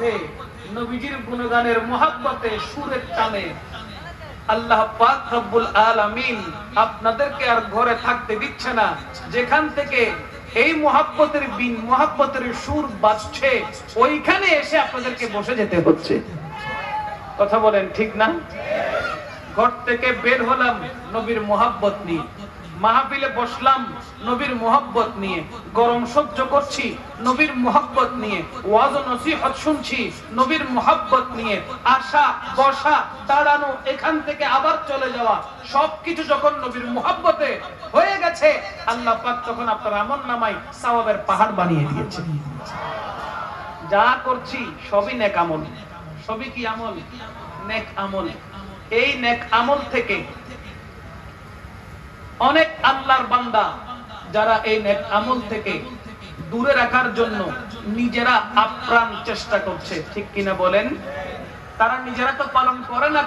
মহব্বতে, নবীজির গুণগানের মহব্বতে, সুরের টানে আল্লাহ পাক রব্বুল আলামিন আপনাদেরকে আর ঘরে থাকতে দিচ্ছে না। যেখান থেকে এই মহব্বতের বিন, মহব্বতের সুর বাজছে, ওইখানে এসে আপনাদেরকে বসে যেতে হচ্ছে। কথা বলেন ঠিক না? ঘর থেকে বের হলাম নবীর মহব্বত নিয়ে, মাহফিলে বসলাম নবীর মহব্বত নিয়ে, গরম সহ্য করছি নবীর মহব্বত নিয়ে, ওয়াজ ও নসিহত শুনছি নবীর মহব্বত নিয়ে, আসা বসা দাঁড়ানো, এখান থেকে আবার চলে যাওয়া, সবকিছু যখন নবীর মহব্বতে হয়ে গেছে, আল্লাহ পাক তখন আপনার আমলনামায় সওয়াবের পাহাড় বানিয়ে দিয়েছে। যা করছি সবই নেক আমল। সবই কি আমল? নেক আমল। এই নেক আমল থেকে অনেক আল্লাহর বান্দা যারা এই নেক আমল থেকে দূরে রাখার জন্য নিজেরা আপ্রাণ চেষ্টা করছে, ঠিক কিনা বলেন? তারা নিজেরা তো পালন করে না